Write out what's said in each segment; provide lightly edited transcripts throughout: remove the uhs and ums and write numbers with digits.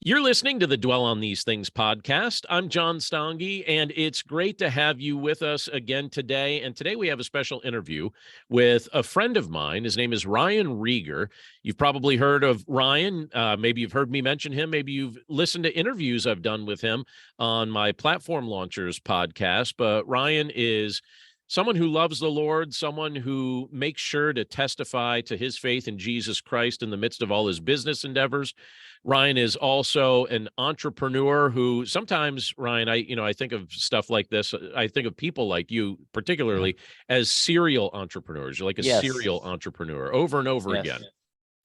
You're listening to the Dwell on These Things podcast. I'm John Stange, and it's great to have you with us again today. And today we have a special interview with a friend of mine. His name is Ryan Reger. You've probably heard of Ryan. Maybe you've heard me mention him. Maybe you've listened to interviews I've done with him on my Platform Launchers podcast. But Ryan is someone who loves the Lord, someone who makes sure to testify to his faith in Jesus Christ in the midst of all his business endeavors. Ryan is also an entrepreneur who sometimes, Ryan, I think of stuff like this. I think of people like you particularly as serial entrepreneurs. You're like a Yes. serial entrepreneur over and over Yes. again.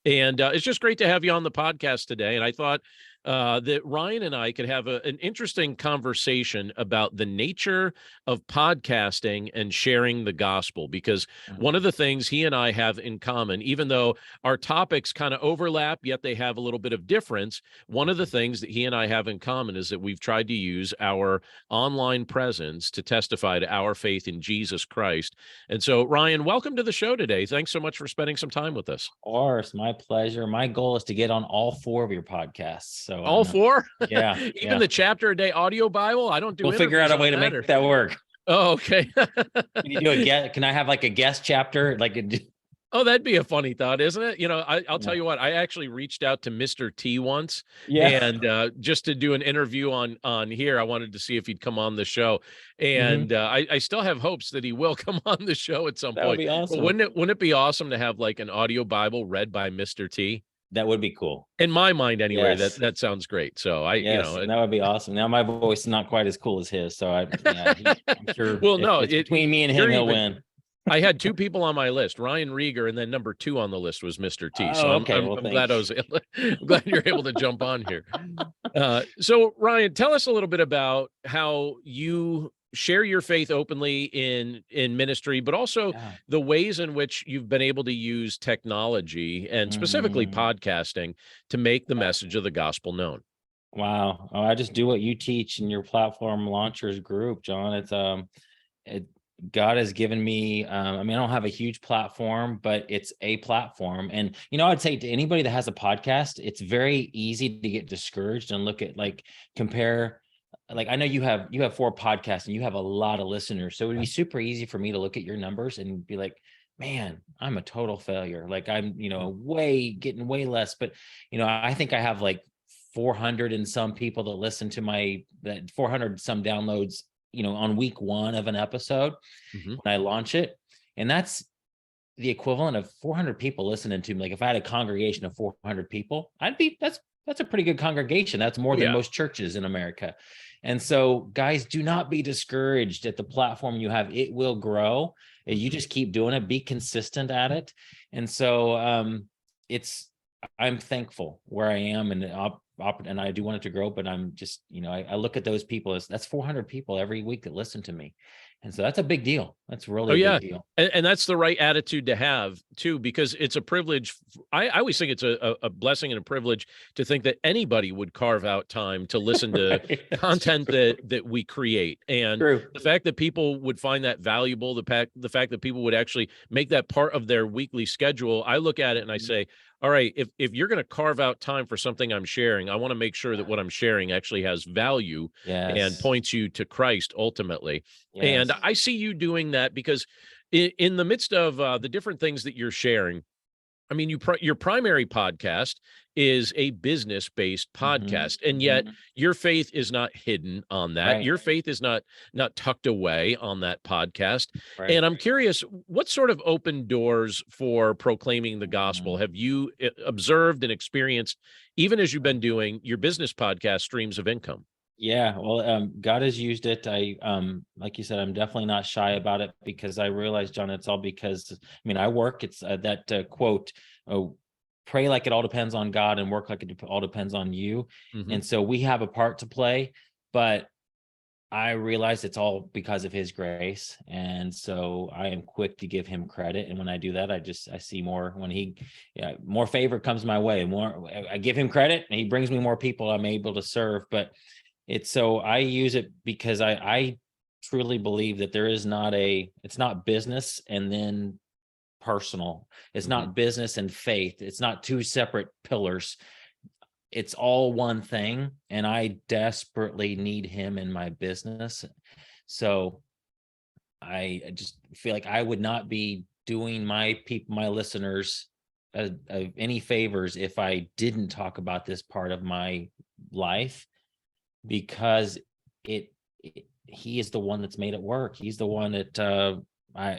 And it's just great to have you on the podcast today. And I thought that Ryan and I could have an interesting conversation about the nature of podcasting and sharing the gospel, because one of the things he and I have in common, even though our topics kind of overlap, yet they have a little bit of difference, one of the things that he and I have in common is that we've tried to use our online presence to testify to our faith in Jesus Christ. And so, Ryan, welcome to the show today. Thanks so much for spending some time with us. Of course, my pleasure. My goal is to get on all four of your podcasts. So all four? Yeah. Even the chapter a day audio Bible? I don't do. We'll figure out a way to make that work. Oh, okay. Can you do a guest? Can I have like a guest chapter? Oh, that'd be a funny thought, isn't it? You know, I'll tell you what, I actually reached out to Mr. T once, and just to do an interview on here. I wanted to see if he'd come on the show, and I still have hopes that he will come on the show at some point. That would be awesome. But wouldn't it be awesome to have like an audio Bible read by Mr. T? That would be cool. In my mind, anyway. Yes. That sounds great. So that would be awesome. Now my voice is not quite as cool as his, so I'm sure. Well, no, between me and him, he'll win. I had two people on my list, Ryan Reger, and then number 2 on the list was Mr. T. So I'm glad I'm glad you're able to jump on here. So Ryan, tell us a little bit about how you share your faith openly in ministry, but also the ways in which you've been able to use technology and specifically podcasting to make the message of the gospel known. Wow. Oh, I just do what you teach in your Platform Launchers group, John. It's God has given me, I don't have a huge platform, but it's a platform. And, I'd say to anybody that has a podcast, it's very easy to get discouraged and look at compare, I know you have 4 podcasts and you have a lot of listeners. So it would be super easy for me to look at your numbers and be like, man, I'm a total failure. I'm, getting way less, but, I think I have 400 and some people that listen to that 400 some downloads on week 1 of an episode when I launch it. And that's the equivalent of 400 people listening to me. If I had a congregation of 400 people, that's a pretty good congregation. That's more than most churches in America. And so guys, do not be discouraged at the platform you have. It will grow. You just keep doing it, be consistent at it. And so I'm thankful where I am, and I do want it to grow, but I'm just, I look at those people as that's 400 people every week that listen to me. And so that's a big deal. That's really a big deal. And that's the right attitude to have too, because it's a privilege. I always think it's a blessing and a privilege to think that anybody would carve out time to listen to content that we create. And the fact that people would find that valuable, the fact that people would actually make that part of their weekly schedule, I look at it and I say, all right, if you're going to carve out time for something I'm sharing, I want to make sure that what I'm sharing actually has value and points you to Christ ultimately. And I see you doing that because in the midst of the different things that you're sharing, your primary podcast is a business-based podcast, and yet your faith is not hidden on that. Your faith is not tucked away on that podcast. And I'm curious, what sort of open doors for proclaiming the gospel have you observed and experienced, even as you've been doing your business podcast streams of income? Yeah, well, God has used it. Like you said, I'm definitely not shy about it because I realize, John, it's all because, I work. It's that quote, pray like it all depends on God and work like it all depends on you. And so we have a part to play, but I realize it's all because of his grace. And so I am quick to give him credit. And when I do that, I see more when more favor comes my way, I give him credit and he brings me more people I'm able to serve. But I use it because I truly believe that it's not business and then personal. It's not business and faith. It's not 2 separate pillars. it's all one thing, and I desperately need him in my business. So I just feel like I would not be doing my people, my listeners, any favors if I didn't talk about this part of my life, because he is the one that's made it work. He's the one that I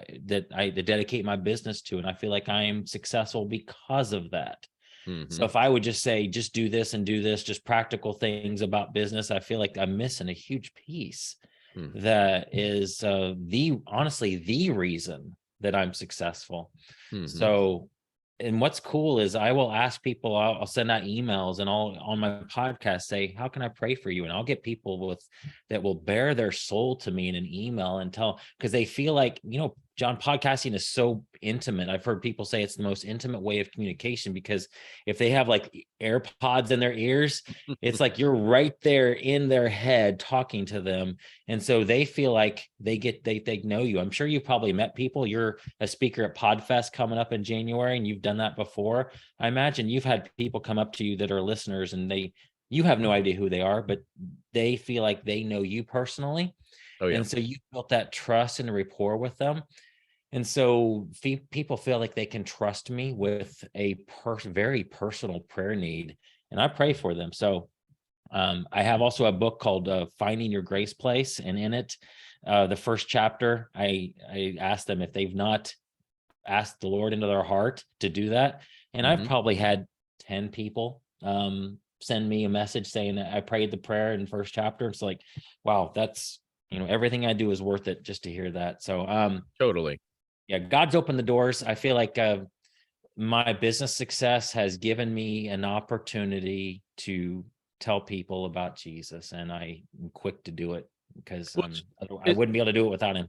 dedicate my business to, and I feel like I am successful because of that. So if I would just say, just do this and do this, just practical things about business, I feel like I'm missing a huge piece that is honestly the reason that I'm successful. So, and what's cool is I will ask people, I'll send out emails, and I'll on my podcast say, how can I pray for you? And I'll get people that will bear their soul to me in an email and tell, because they feel like, John, podcasting is so intimate. I've heard people say it's the most intimate way of communication, because if they have like AirPods in their ears, it's like you're right there in their head talking to them. And so they feel like they know you. I'm sure you've probably met people. You're a speaker at PodFest coming up in January, and you've done that before. I imagine you've had people come up to you that are listeners, and you have no idea who they are, but they feel like they know you personally. Oh, yeah. And so you built that trust and rapport with them. And so people feel like they can trust me with a very personal prayer need, and I pray for them. So I have also a book called Finding Your Grace Place. And in it, the first chapter, I asked them if they've not asked the Lord into their heart to do that. And I've probably had 10 people send me a message saying that I prayed the prayer in the first chapter. It's like, wow, that's, everything I do is worth it just to hear that. So Totally. yeah, God's opened the doors. I feel like my business success has given me an opportunity to tell people about Jesus, and I'm quick to do it because I wouldn't be able to do it without him.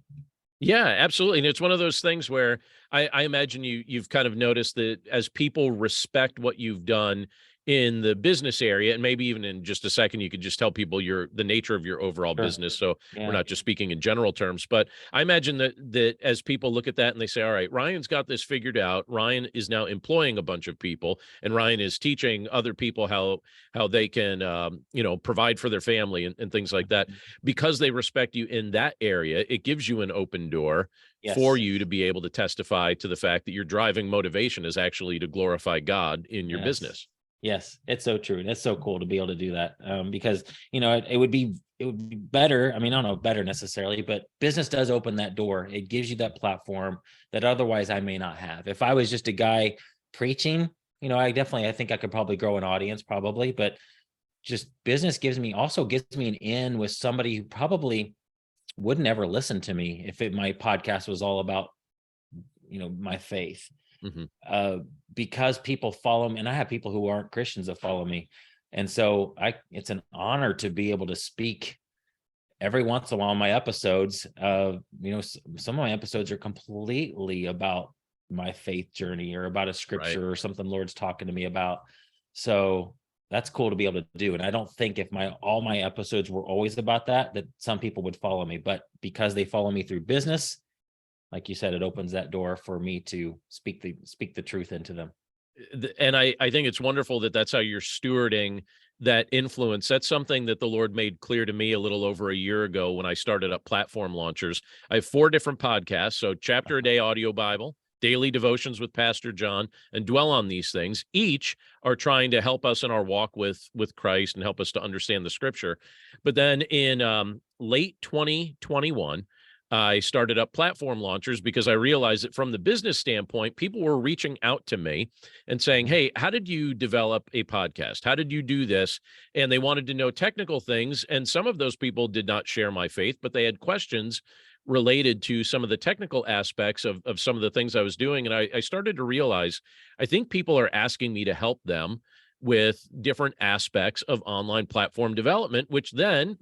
Yeah, absolutely. And it's one of those things where I imagine you've kind of noticed that as people respect what you've done in the business area, and maybe even in just a second, you could just tell people the nature of your overall business. So we're not just speaking in general terms, but I imagine that as people look at that and they say, all right, Ryan's got this figured out. Ryan is now employing a bunch of people, and Ryan is teaching other people how they can, provide for their family and things like that. Because they respect you in that area, it gives you an open door for you to be able to testify to the fact that your driving motivation is actually to glorify God in your business. Yes, it's so true. And it's so cool to be able to do that because, it would be better. I mean, I don't know better necessarily, but business does open that door. It gives you that platform that otherwise I may not have. If I was just a guy preaching, I think I could probably grow an audience probably, but just business gives me an in with somebody who probably wouldn't ever listen to me if my podcast was all about, my faith. Because people follow me, and I have people who aren't Christians that follow me. And so it's an honor to be able to speak every once in a while on my episodes. Some of my episodes are completely about my faith journey or about a scripture or something Lord's talking to me about. So that's cool to be able to do. And I don't think if all my episodes were always about that some people would follow me, but because they follow me through business, like you said, it opens that door for me to speak the truth into them. And I think it's wonderful that that's how you're stewarding that influence. That's something that the Lord made clear to me a little over a year ago when I started up Platform Launchers. I have 4 different podcasts. So Chapter a Day Audio Bible, Daily Devotions with Pastor John, and Dwell on These Things. Each are trying to help us in our walk with Christ and help us to understand the scripture. But then in late 2021, I started up Platform Launchers because I realized that from the business standpoint, people were reaching out to me and saying, hey, how did you develop a podcast? How did you do this? And they wanted to know technical things. And some of those people did not share my faith, but they had questions related to some of the technical aspects of some of the things I was doing. And I started to realize, I think people are asking me to help them with different aspects of online platform development, which then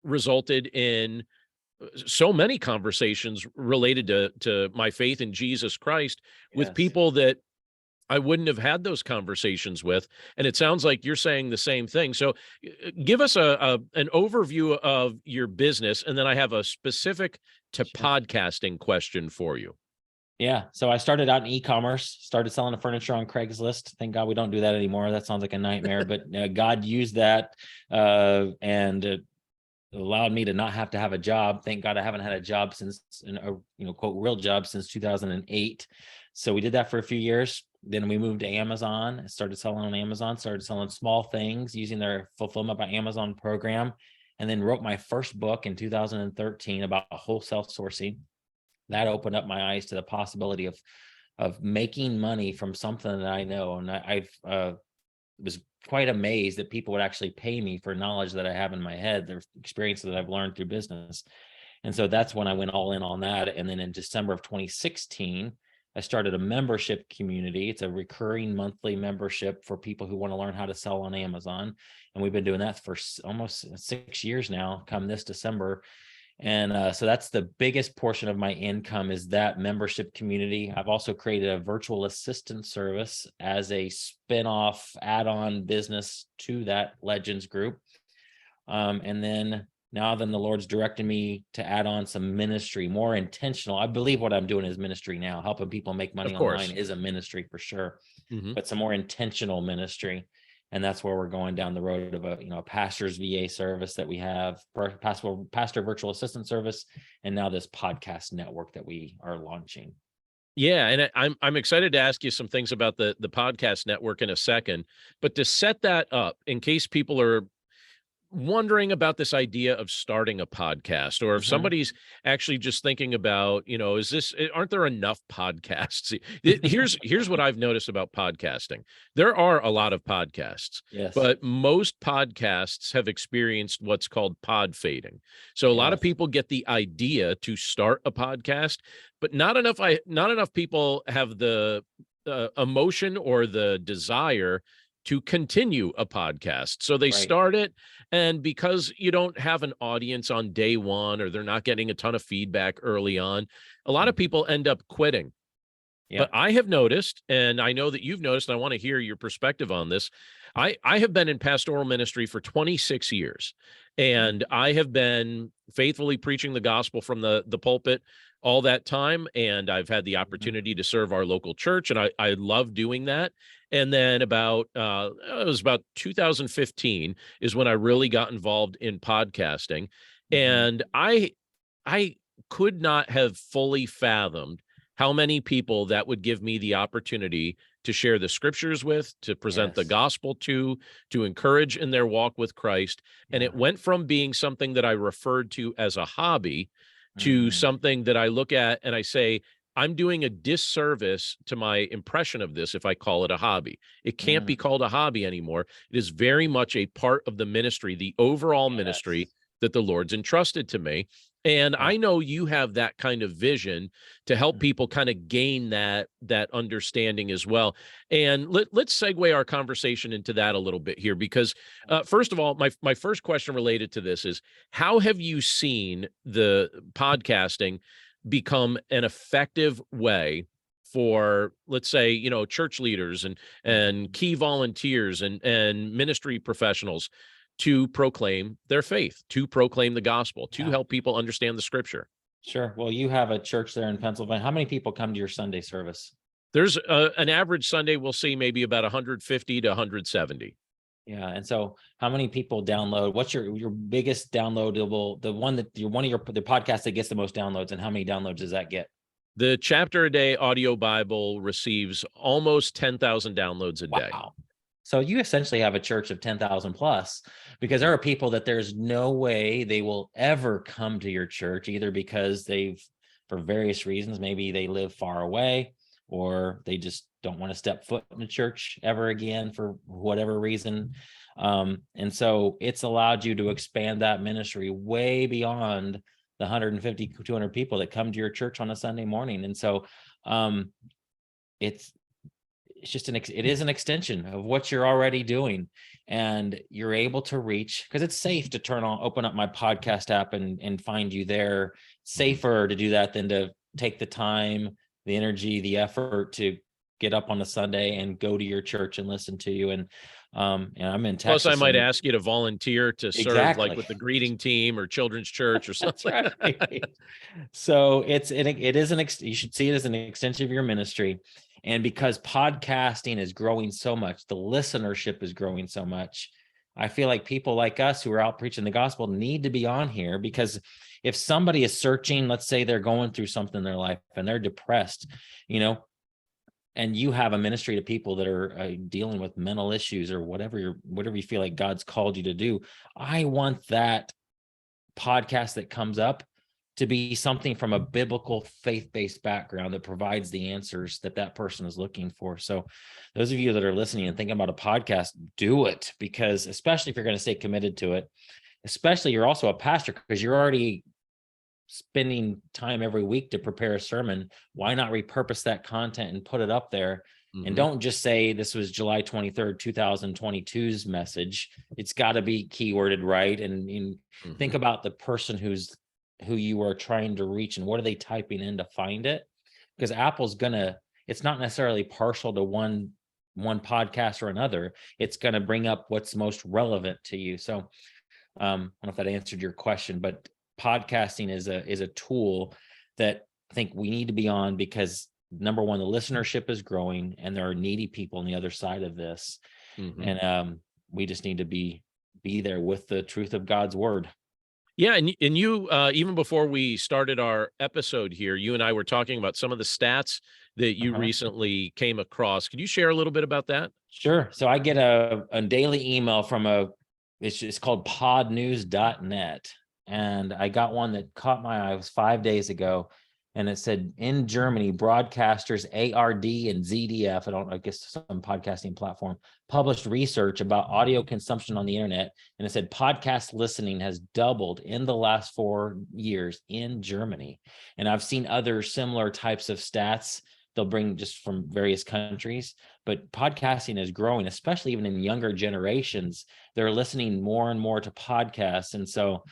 resulted in so many conversations related to my faith in Jesus Christ with people that I wouldn't have had those conversations with. And it sounds like you're saying the same thing. So give us an overview of your business. And then I have a specific to podcasting question for you. Yeah. So I started out in e-commerce, started selling furniture on Craigslist. Thank God we don't do that anymore. That sounds like a nightmare, but God used that and allowed me to not have to have a job. Thank God I haven't had a job since, quote, real job since 2008. So we did that for a few years. Then we moved to Amazon, started selling on Amazon, started selling small things using their Fulfillment by Amazon program, and then wrote my first book in 2013 about wholesale sourcing. That opened up my eyes to the possibility of making money from something that I know. And I've was quite amazed that people would actually pay me for knowledge that I have in my head, the experiences that I've learned through business. And so that's when I went all in on that. And then in December of 2016, I started a membership community. It's a recurring monthly membership for people who want to learn how to sell on Amazon. And we've been doing that for almost 6 years now, come this December. And so that's the biggest portion of my income is that membership community. I've also created a virtual assistant service as a spin-off add-on business to that Legends group. And then the Lord's directing me to add on some ministry, more intentional. I believe what I'm doing is ministry now. Helping people make money online is a ministry for sure, but some more intentional ministry. And that's where we're going down the road of a pastor's VA service that we have, pastor virtual assistant service, and now this podcast network that we are launching. Yeah, and I'm excited to ask you some things about the podcast network in a second, but to set that up in case people are wondering about this idea of starting a podcast, or if somebody's actually just thinking about, aren't there enough podcasts? Here's what I've noticed about podcasting. There are a lot of podcasts, Yes, but most podcasts have experienced what's called pod fading. So a lot of people get the idea to start a podcast, but not enough people have the emotion or the desire to continue a podcast. So they start it, and because you don't have an audience on day one, or they're not getting a ton of feedback early on, a lot of people end up quitting. But I have noticed, and I know that you've noticed, and I want to hear your perspective on this. I have been in pastoral ministry for 26 years, and I have been faithfully preaching the gospel from the pulpit all that time. And I've had the opportunity to serve our local church, and I love doing that. And then it was about 2015 is when I really got involved in podcasting. And I could not have fully fathomed how many people that would give me the opportunity to share the scriptures with, to present the gospel to encourage in their walk with Christ. And it went from being something that I referred to as a hobby to something that I look at and I say, I'm doing a disservice to my impression of this if I call it a hobby. It can't be called a hobby anymore. It is very much a part of the ministry, the overall ministry that the Lord's entrusted to me. And I know you have that kind of vision to help people kind of gain that understanding as well. And let's segue our conversation into that a little bit here, because first of all, my first question related to this is, how have you seen the podcasting become an effective way for, let's say, church leaders and key volunteers and ministry professionals to proclaim their faith, to proclaim the gospel, to help people understand the scripture? Sure. Well, you have a church there in Pennsylvania. How many people come to your Sunday service? There's an average Sunday, we'll see maybe about 150 to 170. Yeah. And so how many people download? What's your biggest downloadable, the podcast that gets the most downloads, and how many downloads does that get? The Chapter a Day audio Bible receives almost 10,000 downloads a day. Wow. So you essentially have a church of 10,000 plus, because there are people that there's no way they will ever come to your church, either because for various reasons, maybe they live far away, or they just don't want to step foot in a church ever again for whatever reason. And so it's allowed you to expand that ministry way beyond the 150, 200 people that come to your church on a Sunday morning. And so it's just it is an extension of what you're already doing, and you're able to reach, because it's safe to open up my podcast app and find you there. Safer to do that than to take the time, the energy, the effort to get up on a Sunday and go to your church and listen to you. And And I'm in Plus, I Texas. might And ask you to volunteer to serve like exactly. with the greeting team or children's church or That's something. right. So it is you should see it as an extension of your ministry. And because podcasting is growing so much, the listenership is growing so much. I feel like people like us who are out preaching the gospel need to be on here, because if somebody is searching, let's say they're going through something in their life and they're depressed, you know, and you have a ministry to people that are dealing with mental issues or whatever you feel like God's called you to do. I want that podcast that comes up to be something from a biblical faith-based background that provides the answers that person is looking for. So those of you that are listening and thinking about a podcast, do it, because especially if you're going to stay committed to it, especially you're also a pastor, because you're already spending time every week to prepare a sermon. Why not repurpose that content and put it up there? And don't just say this was July 23rd, 2022's message. It's got to be keyworded right. And think about the person who you are trying to reach and what are they typing in to find it? Because Apple's it's not necessarily partial to one podcast or another. It's going to bring up what's most relevant to you. So I don't know if that answered your question, but podcasting is a tool that I think we need to be on, because number one, the listenership is growing and there are needy people on the other side of this. And we just need to be there with the truth of God's word. Yeah, and you even before we started our episode here, you and I were talking about some of the stats that you recently came across. Could you share a little bit about that? Sure. So I get a daily email from it's called podnews.net. And I got one that caught my eye. It was 5 days ago. And it said, in Germany, broadcasters ARD and ZDF, I guess some podcasting platform, published research about audio consumption on the internet. And it said podcast listening has doubled in the last 4 years in Germany. And I've seen other similar types of stats they'll bring just from various countries, but podcasting is growing, especially even in younger generations. They're listening more and more to podcasts. And so,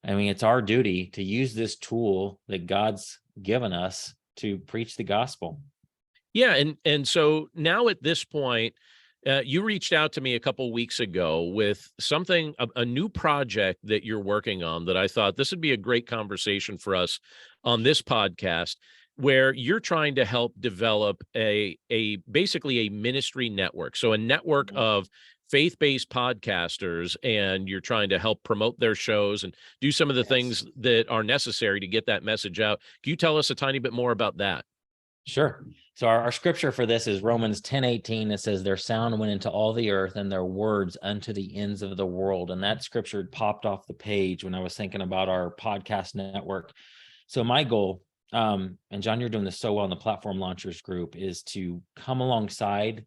I mean, it's our duty to use this tool that God's given us to preach the gospel. Yeah, and so now at this point, you reached out to me a couple weeks ago with something, a new project that you're working on that I thought this would be a great conversation for us on this podcast, where you're trying to help develop a basically a ministry network. So a network of faith-based podcasters, and you're trying to help promote their shows and do some of the things that are necessary to get that message out. Can you tell us a tiny bit more about that? Sure. So our scripture for this is Romans 10:18. It says, their sound went into all the earth and their words unto the ends of the world. And that scripture popped off the page when I was thinking about our podcast network. So my goal, and John, you're doing this so well in the Platform Launchers group, is to come alongside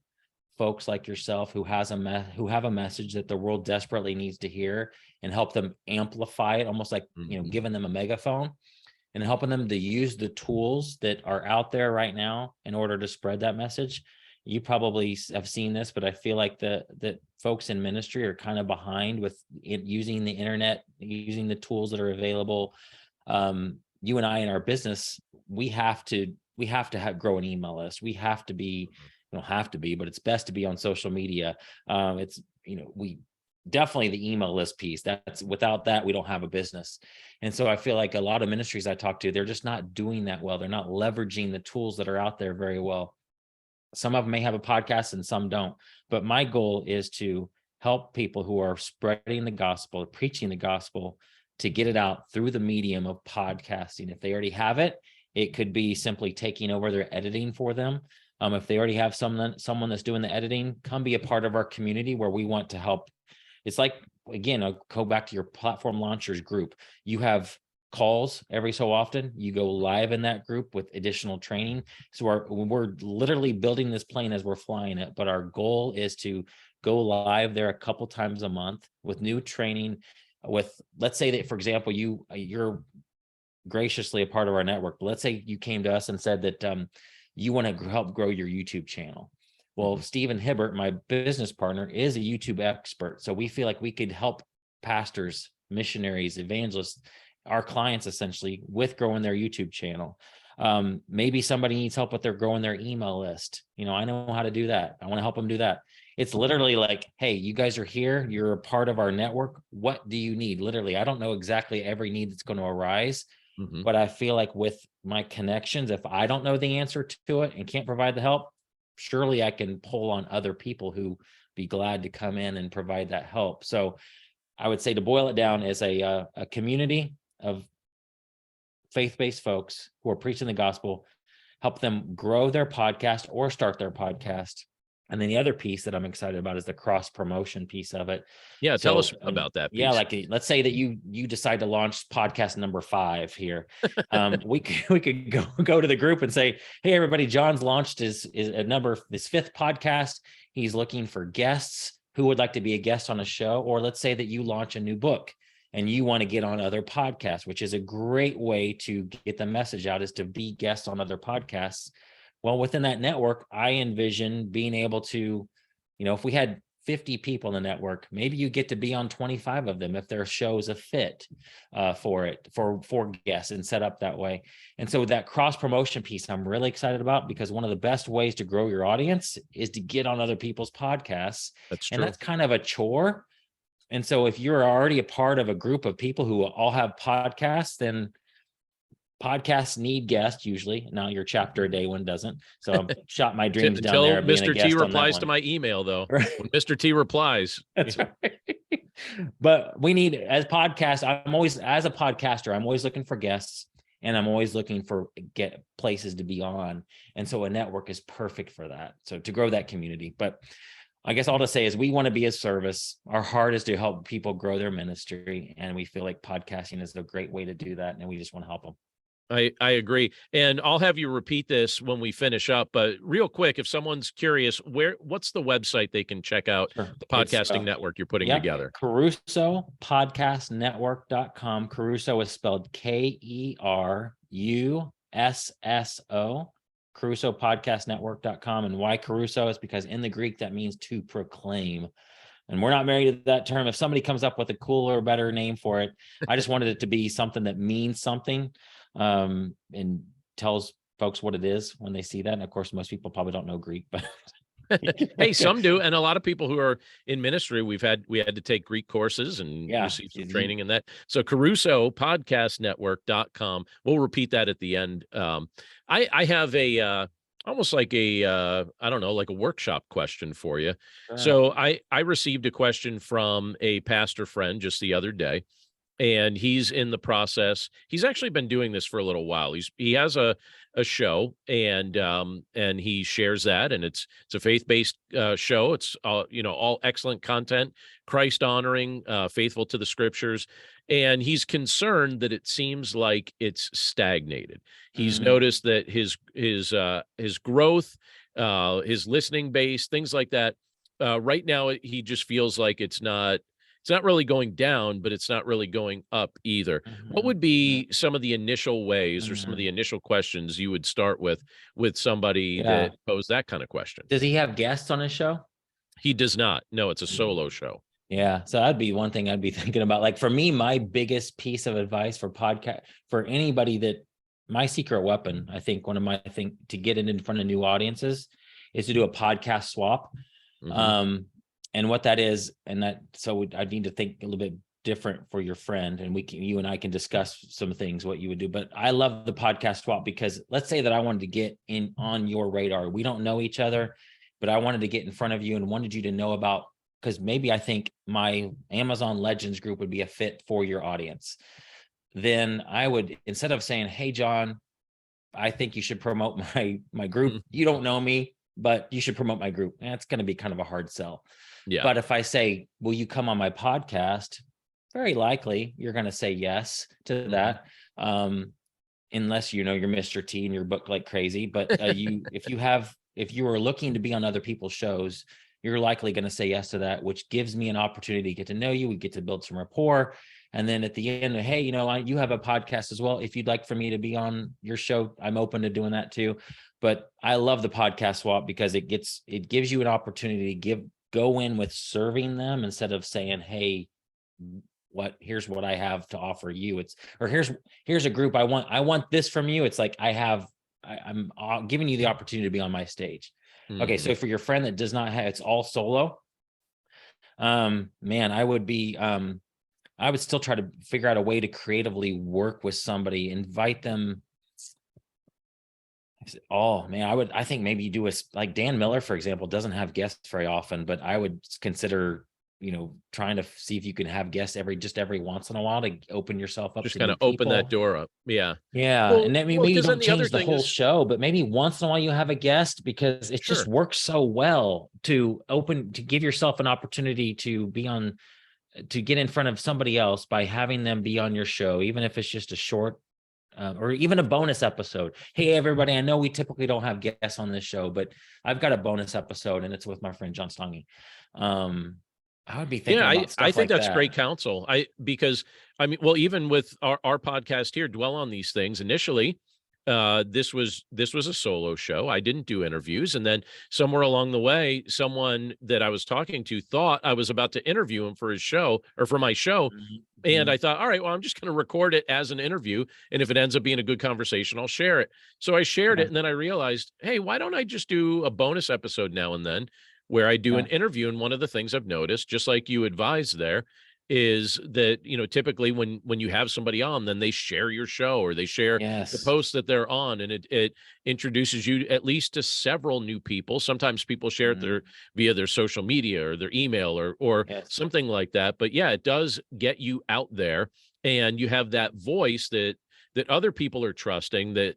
folks like yourself who have a message that the world desperately needs to hear, and help them amplify it, almost like, giving them a megaphone and helping them to use the tools that are out there right now in order to spread that message. You probably have seen this, but I feel like that folks in ministry are kind of behind with using the internet, using the tools that are available. You and I in our business, we have to grow an email list. We have to be, we don't have to be, but it's best to be on social media. We definitely the email list piece. That's without that, we don't have a business. And so I feel like a lot of ministries I talk to, they're just not doing that well. They're not leveraging the tools that are out there very well. Some of them may have a podcast and some don't. But my goal is to help people who are spreading the gospel, preaching the gospel, to get it out through the medium of podcasting. If they already have it, it could be simply taking over their editing for them. If they already have someone that's doing the editing, come be a part of our community where we want to help. It's like, again, I'll go back to your Platform Launchers group. You have calls every so often. You go live in that group with additional training. So we're literally building this plane as we're flying it, but our goal is to go live there a couple times a month with new training. With, let's say that, for example, you're graciously a part of our network, but let's say you came to us and said that you want to help grow your YouTube channel. Well, Stephen Hibbert, my business partner, is a YouTube expert. So we feel like we could help pastors, missionaries, evangelists, our clients essentially, with growing their YouTube channel. Maybe somebody needs help with growing their email list. I know how to do that. I want to help them do that. It's literally like, hey, you guys are here. You're a part of our network. What do you need? Literally, I don't know exactly every need that's going to arise, Mhm. but I feel like with my connections, if I don't know the answer to it and can't provide the help, surely I can pull on other people who be glad to come in and provide that help. So I would say, to boil it down, is a community of faith-based folks who are preaching the gospel, help them grow their podcast or start their podcast. And then the other piece that I'm excited about is the cross promotion piece of it. Yeah, tell us So about that yeah, piece. like let's say that you decide to launch podcast number 5 here. We could go to the group and say, hey, everybody, John's launched his 5th podcast. He's looking for guests who would like to be a guest on a show. Or let's say that you launch a new book and you want to get on other podcasts, which is a great way to get the message out, is to be guests on other podcasts. Well, within that network, I envision being able to, if we had 50 people in the network, maybe you get to be on 25 of them if their show is a fit for guests and set up that way. And so that cross promotion piece, I'm really excited about, because one of the best ways to grow your audience is to get on other people's podcasts. That's And true. that's kind of a chore. And so if you're already a part of a group of people who all have podcasts, then podcasts need guests usually. Now your chapter a day one doesn't. So I'm shot my dreams down there Until of being a Mr. T guest on that replies to one. my email, though. Right. When Mr. T replies, That's right. But we need, as podcasts, as a podcaster, I'm always looking for guests, and I'm always looking for get places to be on. And so a network is perfect for that. So to grow that community. But I guess all to say is we want to be a service. Our heart is to help people grow their ministry. And we feel like podcasting is a great way to do that. And we just want to help them. I agree. And I'll have you repeat this when we finish up, but real quick, if someone's curious, what's the website they can check out Sure. the podcasting network you're putting together? Caruso podcastnetwork.com. Caruso is spelled Kerusso. Caruso podcastnetwork.com. And why Caruso is because in the Greek, that means to proclaim. And we're not married to that term. If somebody comes up with a cooler, better name for it, I just wanted it to be something that means something, and tells folks what it is when they see that. And of course, most people probably don't know Greek, but Hey, some do. And a lot of people who are in ministry, we had to take Greek courses and receive some training in that. So Caruso podcastnetwork.com. We'll repeat that at the end. I have almost like I don't know, like a workshop question for you. Sure. So I received a question from a pastor friend just the other day, and he's in the process. He's actually been doing this for a little while. He has a show, and he shares that, and it's a faith-based show. It's all excellent content, Christ honoring, faithful to the scriptures. And he's concerned that it seems like it's stagnated. He's noticed that his growth, his listening base, things like that. Right now, he just feels like it's not really going down, but it's not really going up either. What would be some of the initial ways or some of the initial questions you would start with somebody that posed that kind of question? Does he have guests on his show? He does not. No, it's a solo show. Yeah. So that'd be one thing I'd be thinking about. Like for me, my biggest piece of advice for podcast, for anybody that my secret weapon, I think one of my thing to get it in front of new audiences is to do a podcast swap. And what that is, and that, so I need to think a little bit different for your friend, and you and I can discuss some things, what you would do. But I love the podcast swap because let's say that I wanted to get in on your radar. We don't know each other, but I wanted to get in front of you and wanted you to know about, because maybe I think my Amazon Legends group would be a fit for your audience. Then I would, instead of saying, hey, John, I think you should promote my group. You don't know me, but you should promote my group. That's going to be kind of a hard sell. Yeah. But if I say, will you come on my podcast? Very likely you're going to say yes to that. Unless, you're Mr. T and you're booked like crazy. But if you are looking to be on other people's shows, you're likely going to say yes to that, which gives me an opportunity to get to know you. We get to build some rapport. And then at the end, hey, you have a podcast as well. If you'd like for me to be on your show, I'm open to doing that too. But I love the podcast swap because it gives you an opportunity to go in with serving them instead of saying, hey, here's what I have to offer you. Here's a group. I want this from you. It's like I'm giving you the opportunity to be on my stage. Okay, so for your friend that does not have, it's all solo. Man, I would still try to figure out a way to creatively work with somebody, invite them. Oh man, I think maybe you do like Dan Miller, for example, doesn't have guests very often, but I would consider, trying to see if you can have guests every once in a while to open yourself up just to kind new of open that people. door up. Yeah. Yeah. Well, And I mean, well, maybe you because then don't the other change the thing whole is, show, but maybe once in a while you have a guest, because it just sure, works so well to give yourself an opportunity to get in front of somebody else by having them be on your show, even if it's just a short or even a bonus episode. Hey, everybody, I know we typically don't have guests on this show, but I've got a bonus episode and it's with my friend John Stange. I would be thinking yeah, about I stuff think like that's that. great counsel. Because I mean, well, even with our podcast here, Dwell on These Things, initially, this was a solo show. I didn't do interviews. And then somewhere along the way, someone that I was talking to thought I was about to interview him for his show or for my show. And I thought, all right, well, I'm just going to record it as an interview. And if it ends up being a good conversation, I'll share it. So I shared it. And then I realized, hey, why don't I just do a bonus episode now and then where I do an interview? And one of the things I've noticed, just like you advised there, is that, typically when you have somebody on, then they share your show or they share the posts that they're on, and it introduces you at least to several new people. Sometimes people share it via their social media or their email or something like that. But yeah, it does get you out there, and you have that voice that other people are trusting, that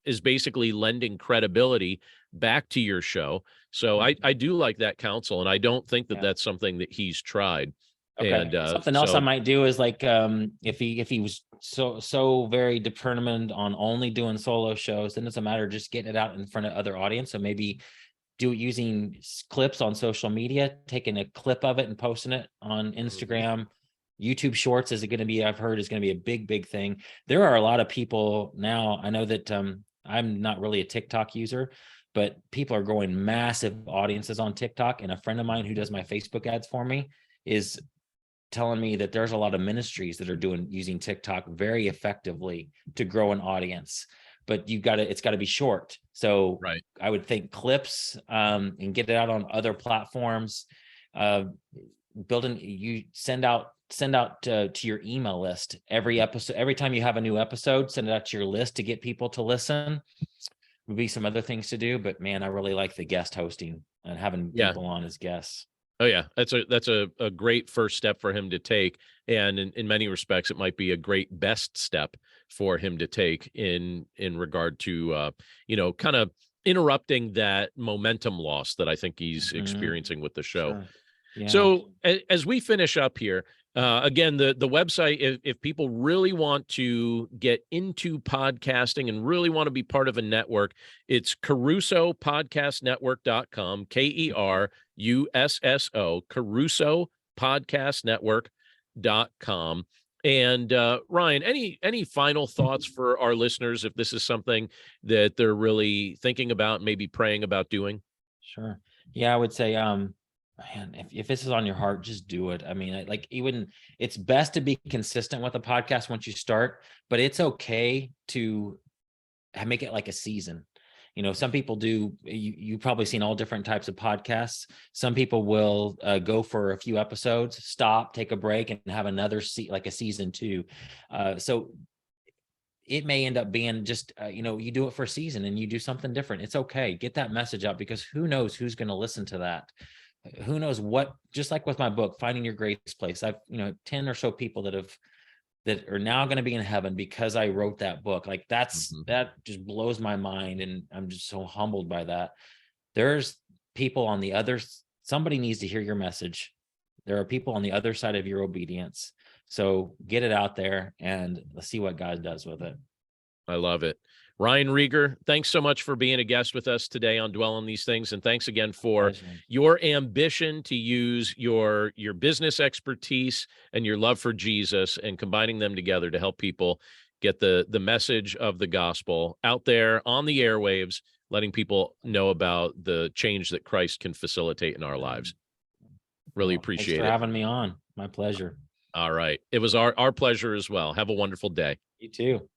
is basically lending credibility back to your show. So I do like that counsel, and I don't think that that's something that he's tried. Okay. And Something else I might do is like if he was so very determined on only doing solo shows, then it doesn't matter, just getting it out in front of other audience. So maybe do it using clips on social media, taking a clip of it and posting it on Instagram. YouTube Shorts is going to be, I've heard, is going to be a big thing. There are a lot of people now. I know that I'm not really a TikTok user, but people are growing massive audiences on TikTok. And a friend of mine who does my Facebook ads for me is telling me that there's a lot of ministries that are using TikTok very effectively to grow an audience, but it's got to be short. So I would think clips and get it out on other platforms. You send out to your email list every episode. Every time you have a new episode, send it out to your list to get people to listen. Would be some other things to do, but man, I really like the guest hosting and having people on as guests. Oh yeah, that's a great first step for him to take, and in many respects, it might be a great best step for him to take in regard to kind of interrupting that momentum loss that I think he's experiencing with the show. Sure. Yeah. So as we finish up here, again, the website, if people really want to get into podcasting and really want to be part of a network, it's CarusoPodcastNetwork.com, KERUSSO, CarusoPodcastNetwork.com. And Ryan, any final thoughts for our listeners if this is something that they're really thinking about, maybe praying about doing? Sure. Yeah, I would say man, if this is on your heart, just do it. I mean, it's best to be consistent with a podcast once you start, but it's okay to make it like a season. Some people do, you've probably seen all different types of podcasts. Some people will go for a few episodes, stop, take a break, and have another like a season 2. So it may end up being just, you do it for a season and you do something different. It's okay. Get that message out, because who knows who's going to listen to that. Who knows what, just like with my book, Finding Your Grace Place, I've, 10 or so people that are now going to be in heaven because I wrote that book. Like that just blows my mind. And I'm just so humbled by that. There's people on the other, somebody needs to hear your message. There are people on the other side of your obedience. So get it out there and let's see what God does with it. I love it. Ryan Reger, thanks so much for being a guest with us today on Dwell on These Things. And thanks again for your ambition to use your business expertise and your love for Jesus and combining them together to help people get the message of the gospel out there on the airwaves, letting people know about the change that Christ can facilitate in our lives. Really appreciate it. Thanks for having me on. My pleasure. All right. It was our pleasure as well. Have a wonderful day. You too.